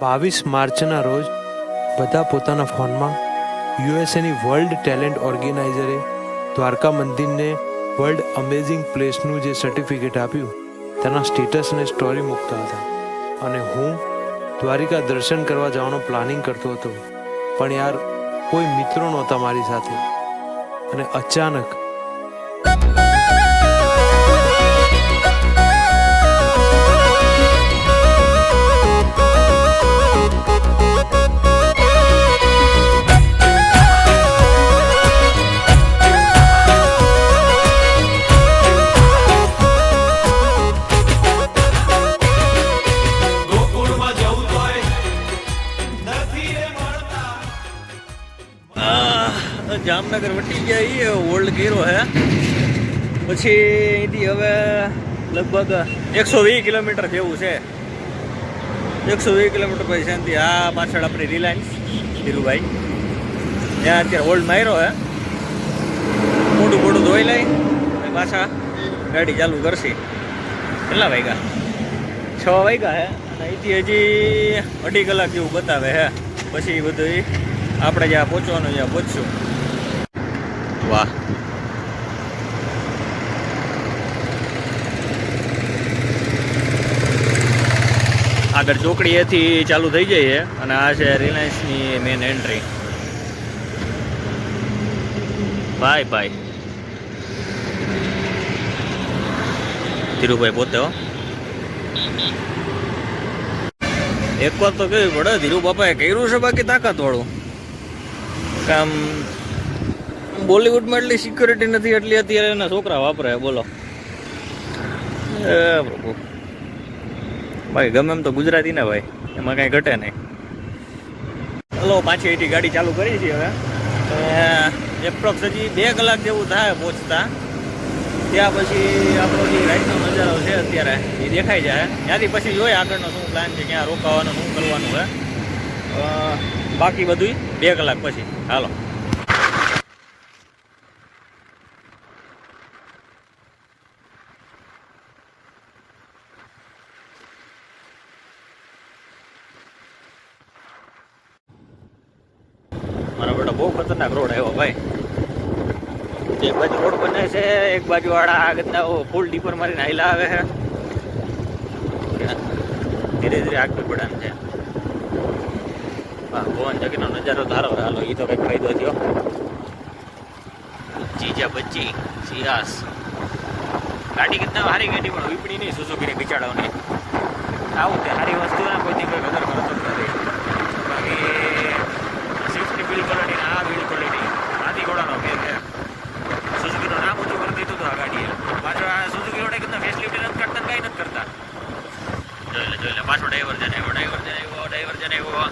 22 માર્ચના રોજ બધા પોતાના ફોનમાં યુએસએની વર્લ્ડ ટેલેન્ટ ઓર્ગેનાઇઝરે દ્વારકા મંદિરને વર્લ્ડ અમેઝિંગ પ્લેસનું જે સર્ટિફિકેટ આપ્યું તેના સ્ટેટસને સ્ટોરી મૂકતા હતા. અને હું દ્વારિકા દર્શન કરવા જવાનો પ્લાનિંગ કરતો હતો, પણ યાર કોઈ મિત્રો નહોતા મારી સાથે. અને અચાનક જામનગર વટી ગયા એ ઓલ્ડ ગીરો હે. પછી અહીંથી હવે લગભગ 120 કિલોમીટર જેવું છે. 120 કિલોમીટર પછી શાંતિ. આ પાછળ આપણી રિલાયન્સ ધીરુભાઈ ત્યાં અત્યારે ઓલ્ડ માર્યો હે. મોટું મોટું ધોઈ લઈ અને પાછા ગાડી ચાલુ કરશે. કેટલા વાગ્યા? 6 વાગ્યા હે. અને અહીંથી હજી 2.5 કલાક જેવું બતાવે હે. પછી બધું આપણે જ્યાં પહોંચવાનું ત્યાં પહોંચશું. વાહ, આગળ ચોકડીએથી ચાલુ થઈ જાય અને આ છે રિલાયન્સની મેન એન્ટ્રી. ભાઈ ભાઈ ધીરુભાઈ પોતે હો. એક વાર તો કેવી પડે, ધીરુ બાપાએ કર્યું છે બાકી તાકાત વાળું કામ. બોલિવૂડમાં એટલી સિક્યોરિટી નથી એટલી અત્યારે એના છોકરા વાપરે. બોલો એ પ્રભુ. બાકી ગમે એમ તો ગુજરાતી ને ભાઈ, એમાં કાંઈ ઘટે નહીં. હલો, પાછી અહીંથી ગાડી ચાલુ કરી છે હવે. એપ્રોક્સ હજી 2 કલાક જેવું થાય પહોંચતા. ત્યાં પછી આપણો જે રાઈડનો નજારો છે અત્યારે એ દેખાઈ જાય. ત્યાંથી પછી જોઈએ આગળનો શું પ્લાન છે, ક્યાં રોકાવાનું, શું કરવાનું છે. બાકી બધું 2 કલાક પછી. હાલો. મારા બેટા બહુ ખતરનાક રોડ આવ્યો ભાઈ. એક બાજુ રોડ બને છે, એક બાજુ વાળા આગળ ફૂલ ડીપર મારીને હાઈલા આવે છે. ધીરે ધીરે આગળ પડે છે. હા, ભુવન જગીનો નજારો ધારો. હાલો, એ તો કંઈક ફાયદો થયો. ચીજા બચ્ચી સિયાસ ગાડી કેટલા સારી ગાડી, પણ વીપણી નહીં સુઝુકીની બિચાડાઓની. આવું તે સારી વસ્તુ ને કોઈથી કોઈ કદર કરતો જ નથી. બાકી સ્વિફ્ટની બિલ્ડ ક્વોલિટી, આ બિલ્ડ ક્વોલિટી આથી ઘોડાનો ફેર છે. સુઝુકીનું નામ ઊંચું કરી દીધું હતું આ ગાડીએ. પાછળ આ સુઝુકી રોડે કેટલા ફેસિલિટી નથી કરતા, કાંઈ નથી કરતા. જોઈ લે પાછો ડ્રાઈવર જને આવ્યો.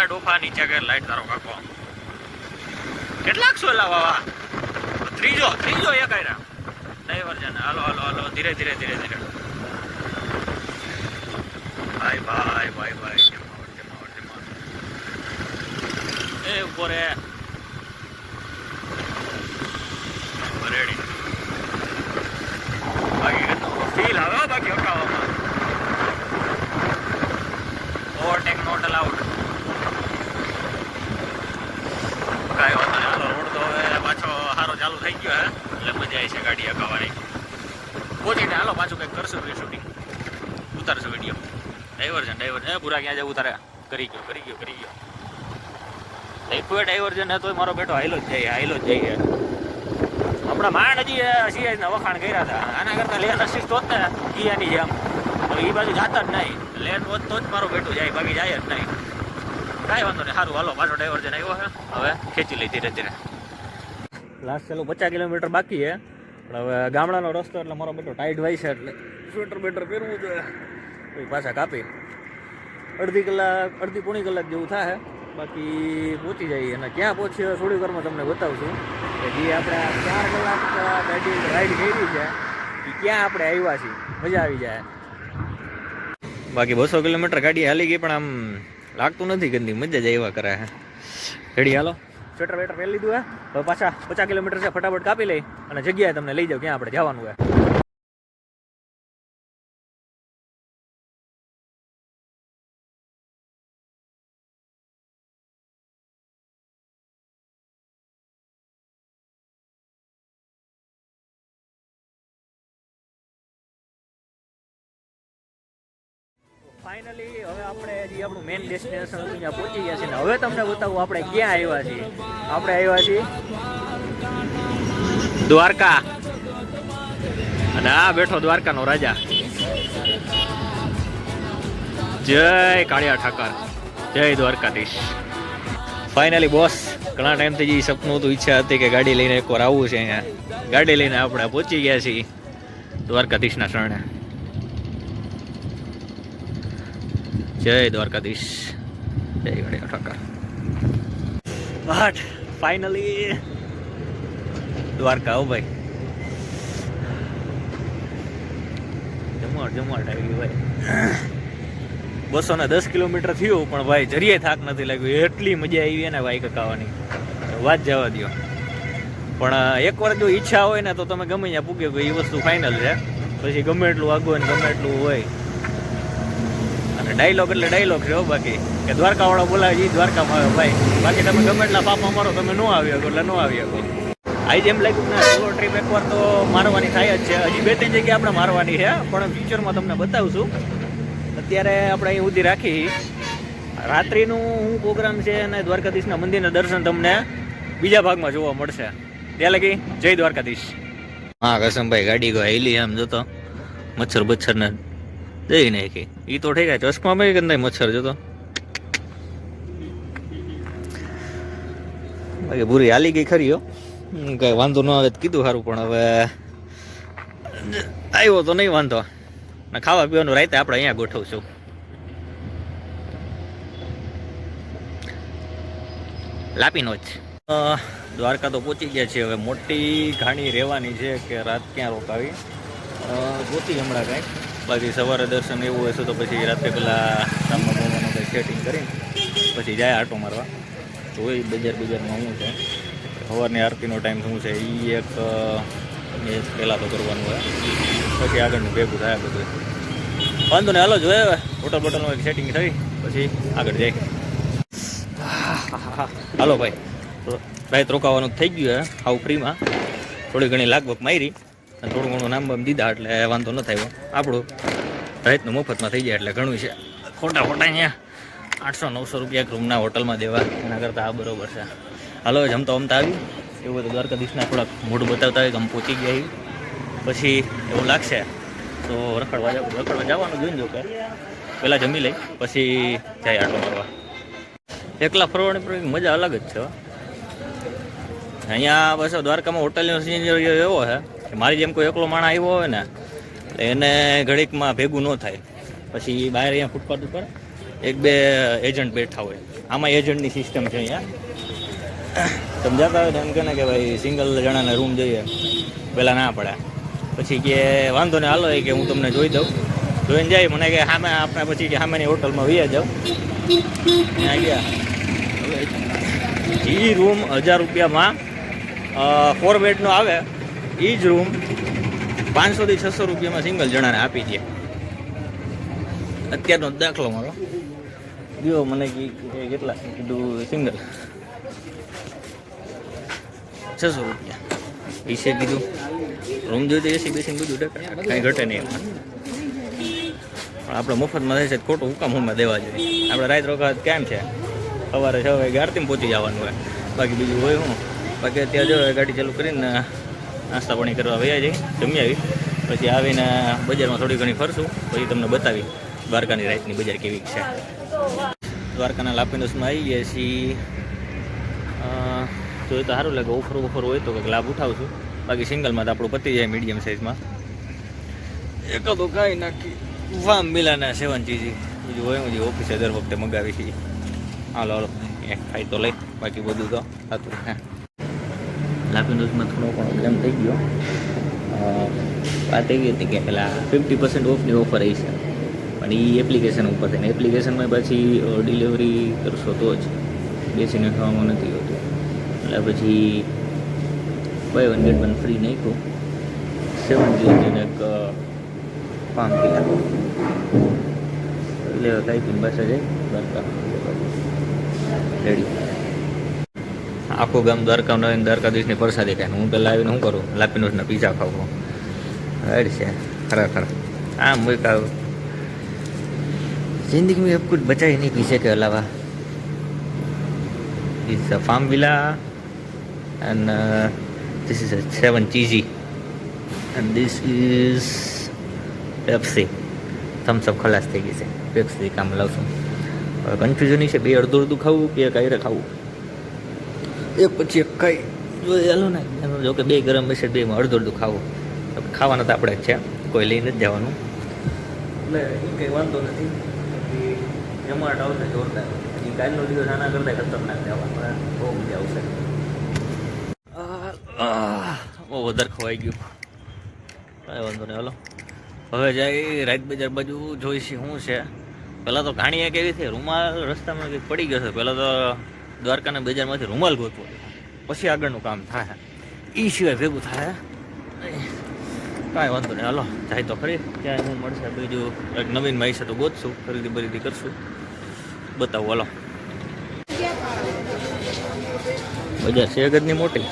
એ ડોફા નીચે કે લાઈટ તારો કાકો. કેટલાક સોલા વાવા? ત્રીજો એક આયરા ડ્રાઈવર જને. હાલો ધીરે ભાઈ. એ ઉભો રે. રેડી. બાકી ફીલ આવે બાકી હકાવવામાં. Overtake not allowed. કાંઈ વાંધો નહીં. હાલો, રોડ તો હવે પાછો સારો ચાલુ થઈ ગયો હે, એટલે મજા આવી છે ગાડી હકાવવાની. પહોંચીને હાલો પાછું કંઈક કરશું શૂટિંગ, ઉતારશું વિડીયો. ડાયવર્જન પૂરા ક્યાં જવું તારે? કરી ગયો. ડાયવર્જન તોય મારો બેટો હાઈલો જ જાય. હમણાં માંડ હજી સીએસના વખાણ કર્યા હતા. આના કરતાં લેન અસિસ્ટ હોત ને કિયાની જેમ તો એ બાજુ જાતા જ નહીં. લેન હોત તો જ મારો બેટો જાય, બાકી જાય જ નહીં. કાંઈ વાંધો નહીં. સારું, હાલો પાછો ડાયવર્જન આવ્યો છે. હવે ખેંચી લઈ ધીરે ધીરે. લાસ્ટ ચાલો 50 કિલોમીટર બાકી છે. પણ હવે ગામડાનો રસ્તો એટલે મારો બેટો ટાઈટ વાય છે, એટલે સ્વેટર બેટર પહેરવું જોઈએ. પછી પાછા કાપી અડધી પોણી કલાક જેવું થાય. બાકી પહોંચી જઈએ. અને ક્યાં પહોંચીએ થોડી વારમાં તમને બતાવશું કે જે આપણે 4 કલાક ગાડી રાઈડ કરી છે એ ક્યાં આપણે આવ્યા છીએ. મજા આવી જાય. બાકી 200 કિલોમીટર ગાડી હાલી ગઈ, પણ આમ લાગતું નથી ગંદી. મજા જ આવ્યા કરે હે. રેડી, હાલો. સ્વેટર વેટર પહેરી લીધું હે. હવે પાછા 50 કિલોમીટર છે, ફટાફટ કાપી લઈ અને જગ્યાએ તમને લઈ જાવ ક્યાં આપણે જવાનું હોય. ફાઇનલી હવે આપણે હજી આપણું મેઇન ડેસ્ટિનેશન હતું ત્યાં પહોંચી ગયા છીએ ને હવે તમને બતાવું આપણે ક્યાં આવ્યા છીએ. આપણે આવ્યા છીએ દ્વારકા અને આ બેઠો દ્વારકાનો રાજા. જય કાળિયા ઠાકર, જય દ્વારકાધીશ. ફાઇનલી બોસ, ઘણા ટાઈમથી જે સપનું હતું, ઈચ્છા હતી કે ગાડી લઈને એકવાર આવવું છે અહીંયા. ગાડી લઈને આપણે પહોંચી ગયા છીએ દ્વારકાધીશના શરણે. જય દ્વારકાધીશ, જય કાળિયા ઠાકર. But finally Dwarka. હો ભાઈ, જમવાટ આવી ગયું ભાઈ. 210 કિલોમીટર થયું પણ ભાઈ જરીએ થાક નથી લાગ્યો. એટલી મજા આવી ને ભાઈ કકાવાની વાત જવા દો. પણ એકવાર જો ઈચ્છા હોય ને તો તમે ગમે ત્યાં પૂગે એ વસ્તુ ફાઇનલ છે. પછી ગમે એટલું આગું ને ગમે એટલું હોય. અને ડાયલોગ એટલે ડાયલોગ છે. બાકી કે દ્વારકાવાળો બોલાવે એ દ્વારકામાં આવે ભાઈ. બાકી તમે ગમે એટલા પાપા મારો, તમે ન આવી શકો એટલે ન આવી શકો. આઈ જેમ લાગ્યું ને સોલો ટ્રીપ એકવાર તો મારવાની થાય જ છે. હજી 2-3 જગ્યાએ આપણે મારવાની છે પણ ફ્યુચરમાં તમને બતાવશું. અત્યારે આપણે અહીં સુધી રાખી. રાત્રિનું શું પ્રોગ્રામ છે અને દ્વારકાધીશના મંદિરના દર્શન તમને બીજા ભાગમાં જોવા મળશે. ત્યાં લગી જય દ્વારકાધીશ. હા કસમભાઈ, ગાડી ગઈ હેલી આમ જોતો મચ્છર બચ્છરને દઈ નાખી. એ તો ઠીક છે, ચશ્મા ભાઈ કે નહીં મચ્છર જોતો બાકી ભૂરી હાલી ગઈ ખરી. હો કઈ વાંધો ન આવે કીધું સારું, પણ હવે આવ્યો તો નહીં વાંધો. ને ખાવા પીવાનું રાતે આપણે અહીંયા ગોઠવશું. લાપીનો જ દ્વારકા તો પહોંચી ગયા છે. હવે મોટી ઘાણી રહેવાની છે કે રાત ક્યાં રોકાવી ગોતી હમણાં કાંઈ. બાકી સવારે દર્શન એવું હશે તો પછી રાત્રે પેલા સામા બોવાનું કંઈ સેટિંગ કરીને પછી જાય આટો મારવા. જોઈ બજારમાં શું છે, સવારની આરતીનો ટાઈમ શું છે એ પહેલાં તો કરવાનું હોય. પછી આગળનું ભેગું થાય બધું. વાંધો ને હાલો જોઈએ હોટલ બોટલનું એક સેટિંગ થઈ પછી આગળ જાય. હાલો ભાઈ, રાત રોકાવાનું થઈ ગયું હે આવું ફ્રીમાં. થોડી ઘણી લાગવક મારી અને થોડું ઘણું નામ બામ દીધા એટલે વાંધો ન થાય. આપણું રાતનું મફતમાં થઈ જાય એટલે ઘણું છે. ખોટા અહીંયા 800-900 રૂપિયા રૂમના હોટલમાં દેવા એના કરતાં આ બરોબર છે. હાલો જમતા આવી એવું બધું દ્વારકાધીશના થોડાક મોઢું બતાવતા હોય કે આમ પહોંચી ગયા. પછી એવું લાગશે તો રખડવા જવાનું જોઈને જો કે પહેલાં જમી લઈ પછી જાય આટો મારવા. એકલા ફરવાની મજા અલગ જ છે. અહીંયા બસ દ્વારકામાં હોટલનો સીન એવો છે કે મારી જેમ કોઈ એકલો માણસ આવ્યો હોય ને એટલે એને ઘડીકમાં ભેગું ન થાય. પછી બહાર અહીંયા ફૂટપાથ ઉપર 1-2 એજન્ટ બેઠા હોય. આમાં એજન્ટની સિસ્ટમ છે અહીંયા. તમે જતા હોય તો એમ કહે ને કે ભાઈ સિંગલ જણાને રૂમ જોઈએ, પહેલાં ના પડે. પછી કે વાંધો ને હાલો કે હું તમને જોઈ દઉં. જોઈને જાય મને કે સામે આપણે પછી કે સામેની હોટલમાં વયા જાઓ. ત્યાં ગયા એ રૂમ 1000 રૂપિયામાં 4 બેડનો આવે. એ જ રૂમ 500 થી 600 રૂપિયામાં સિંગલ જણાને આપી દે. અત્યારનો દાખલો મારો દીવો મને કેટલા કીધું સિંગલ 600 રૂપિયા વિશે કીધું. રૂમ જોઈએ તો એસી બેસી બધું કાંઈ ઘટે નહીં એમાં. પણ આપણે મફતમાં થાય છે ખોટું હુકામ હોમાં દેવા જોઈએ. આપણે રાત રોકાત કેમ છે સવારે 6 વાગે આરતીમાં પહોંચી જવાનું હોય. બાકી બીજું હોય હું બાકી અત્યારે જો ગાડી ચાલુ કરીને નાસ્તા પાણી કરવા વયા જઈ જમી આવી. પછી આવીને બજારમાં થોડી ઘણી ફરશું પછી તમને બતાવી દ્વારકાની રાતની બજાર કેવી છે. દ્વારકાના લાપીનોસમાં આવી ગયા છીએ. જોઈએ તો સારું લાગે. ઓફર હોય તો કંઈક લાભ ઉઠાવશું. બાકી સિંગલમાં તો આપણું પતી જાય મીડિયમ સાઇઝમાં. એકાદો કાંઈ નાખી વામ મિલાના 7 ચીજી બીજું હોય હું જે ઓફિસે દર વખતે મગાવી છીએ. હાલો ખાઈ તો લઈ બાકી બધું તો હતું. લાપીનોસમાં થોડો પણ પ્રોબ્લેમ થઈ ગયો. વાત એવી હતી કે પેલા 50% ઓફની ઓફર આવી છે પણ એ એપ્લિકેશન ઉપર છે ને એપ્લિકેશનમાં પછી ડિલિવરી કરશો તો જ બેસીને ખાવામાં નથી હોતું. એટલે પછી બાય 1 get 1 ફ્રી નાખ્યું. 7 GB એક પામ કિલા એટલે ખાઈ પીને બસ જાય દ્વારકા રેડી. આખું ગામ દ્વારકાધીશની પ્રસાદી ખાય. હું પહેલાં આવીને શું કરું લાપીનોસના પીઝા ખાવું રેડ છે ખરેખર. આમ મૂકા जिंदगी में अब कुछ बचा ही नहीं पीछे के अलावा. This is a farm villa and this is a 7 cheesy and this is Pepsi. thumbs up ખલાસ થઈ ગઈ છે. પેપ્સી કામ લાવશું. હવે કન્ફ્યુઝન છે બે અડધું ખાવું કે એક આયરે ખાવું. એક પછી એક ખાઈ જોઈએ હાલો ને. એનું જો કે બે ગરમ હશે બેમાં અડધું ખાવું. ખાવાના તો આપણે જ છે, કોઈ લઈને જ જવાનું એટલે એ કંઈ વાંધો નથી. જમાટ આવશે જોરદાર. એ કાલનો દિવસ આના કરતા ખતરનાક જવાનું, બહુ મજા આવશે. બહુ વધારે ખવાઈ ગયું, કાંઈ વાંધો નહીં. હાલો હવે જાય રાત બજાર બાજુ જોઈશી શું છે. પહેલાં તો ઘાણી એક એવી થઈ, રૂમાલ રસ્તામાં કંઈક પડી ગયો છે. પહેલાં તો દ્વારકાના બજારમાંથી રૂમાલ ગોતવો, પછી આગળનું કામ થાય. એ સિવાય ભેગું થાય કાંઈ વાંધો નહીં. હાલો જાય તો ખરી, ક્યાંય શું મળશે બીજું એક નવીન માઈ છે તો ગોતશું, ખરીદી બરીદી કરશું, બતાવું. હાલો બજાર છે ગજની મોટી.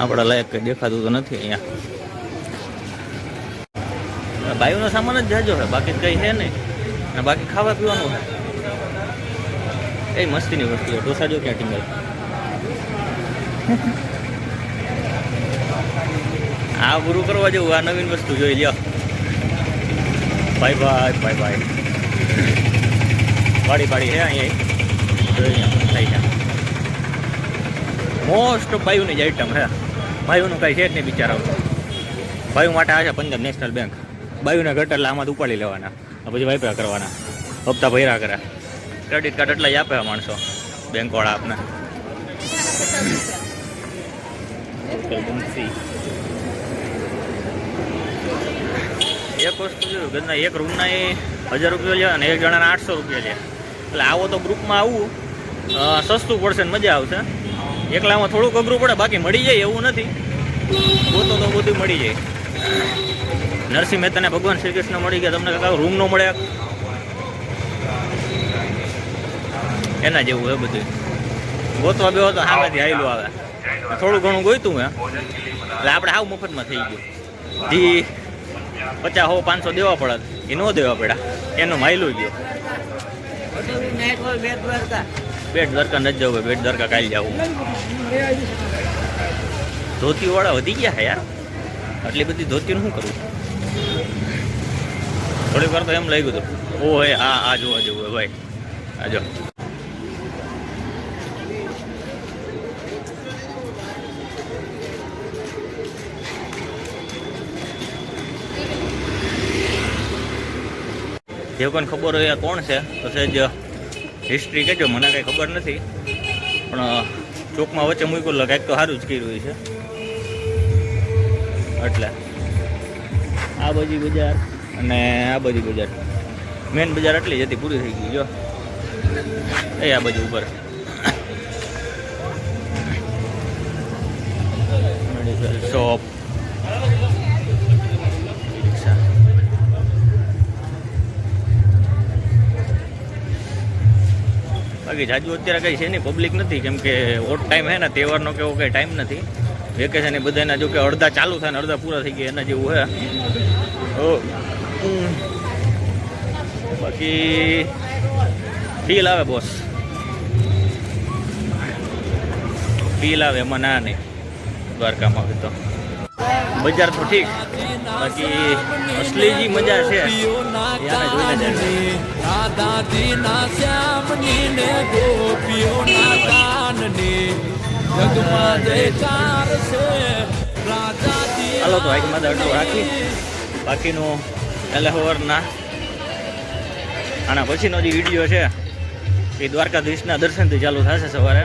આપણા લાયક કંઈ દેખાતું તો નથી અહીંયા. બાયુનો સામાન જ જાજો છે, બાકી કંઈ છે નહીં. અને બાકી ખાવા પીવાનું છે. એ મસ્તીની વસ્તુ છે. ઢોસા જો ક્યાં ટીંગલ. આ પૂરું કરવા જેવું, આ નવીન વસ્તુ જોઈ લ્યો. ભાઈ ભાઈ ભાઈ ભાઈ વાડી પાડી છે અહીંયા થઈ જાય. મોસ્ટ ઓફ ભાઈઓની જ આઈટમ છે. ભાઈઓનું કાંઈ છે જ નહીં બિચારા. ભાઈઓ માટે આ છે પંજાબ નેશનલ બેંક. ભાઈઓના ઘટ એટલે આમાંથી ઉપાડી લેવાના, પછી વાઇપરા કરવાના, હપ્તા ભર્યા કરે. ક્રેડિટ કાર્ડ એટલા જ આપે માણસો બેંકવાળા આપને. એક વસ્તુ જોયું ઘરના એક રૂમના એ 1000 રૂપિયા લે અને એક જણાના 800 રૂપિયા લે. એટલે આવો તો ગ્રુપમાં આવવું સસ્તું પડશે ને મજા આવશે. એકલામાં થોડુંક અઘરું પડે, બાકી મળી જાય એવું નથી. ગોતો તો બધું મળી જાય. નરસિંહ મહેતાને ભગવાન શ્રી કૃષ્ણ મળી ગયા, તમને કાંઈ રૂમ ન મળે એના જેવું હે બધું. ગોતવા બેહો તો સામેથી આવેલું આવે. થોડું ઘણું ગોઈતું હે એટલે આપણે હાવ મફતમાં થઈ ગયું. જી 50 100 500 દેવા પડે એ ન દેવા પડ્યા, એનું માયલું ગયો. બેટ દ્વારકા નથી જવું, બેટ દ્વારકા કાલે જવું. ધોતીવાળા વધી ગયા હે યાર, આટલી બધી ધોતીનું શું કરવું. થોડીક વાર તો એમ લાગ્યું હતું ઓ હે આ જોવા જેવું હે ભાઈ. આ જો જે કોઈને ખબર હોય કોણ છે તો સહેજ હિસ્ટ્રી કહેજો, મને કાંઈ ખબર નથી. પણ ચોકમાં વચ્ચે મૂક્યું કંઈક તો સારું જ કર્યું છે. એટલે આ બાજુ બજાર અને આ બાજુ બજાર, મેન બજાર એટલી જ હતી, પૂરી થઈ ગઈ. જો એ આ બાજુ ઉપર મેડિકલ શોપ, બાકી જાજુ અત્યારે કંઈ છે નહીં, પબ્લિક નથી. કેમ કે ઓટ ટાઈમ હે ને, તહેવારનો કેવો કંઈ ટાઈમ નથી. વેકેશન એ બધાના જો કે અડધા ચાલુ થાય ને અડધા પૂરા થઈ ગયા એના જેવું હે. બાકી ફીલ આવે બોસ, ફીલ આવે એમાં ના નહીં. દ્વારકામાં તો બજાર તો ઠીક, બાકી અસલી જે મજા છે યાને જોઈને હાલો તો આઈક માથે અડધો રાખી, બાકીનું એલેહવરના આના પછીનો જે વિડીયો છે એ દ્વારકાધીશના દર્શનથી ચાલુ થશે સવારે.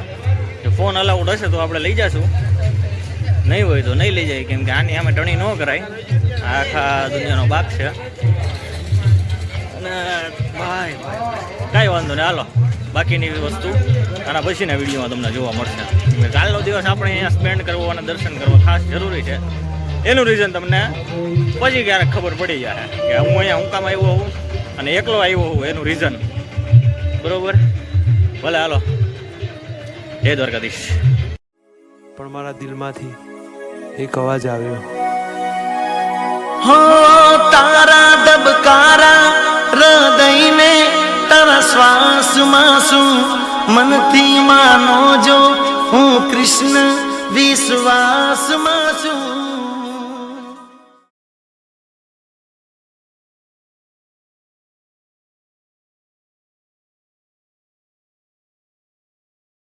જો ફોન અલાઉડ હશે તો આપણે લઈ જઈશું, નહીં હોય તો નહીં લઈ જાય. કેમ કે આની આમે ટણી ન કરાય, આખા દુનિયાનો બાપ છે. અને ભાઈ કાંઈ વાંધો નહીં. હાલો બાકીની વસ્તુ આના પછીના વિડીયોમાં તમને જોવા મળશે. કાલનો દિવસ આપણે અહીંયા સ્પેન્ડ કરવો અને દર્શન કરવા ખાસ જરૂરી છે. એનું રીઝન તમને પછી ક્યારેક ખબર પડી જાય કે હું અહીંયા હું કામ આવ્યો હોઉં અને એકલો આવ્યો હોઉં, એનું રીઝન. બરોબર, ભલે હાલો, જય દ્વારકાધીશ. પણ મારા દિલમાંથી એક અવાજ આવ્યો, હો તારા ધબકારા હૃદયને તારા શ્વાસમાં છું, મનથી માનો જો હું કૃષ્ણ વિશ્વાસમાં છું.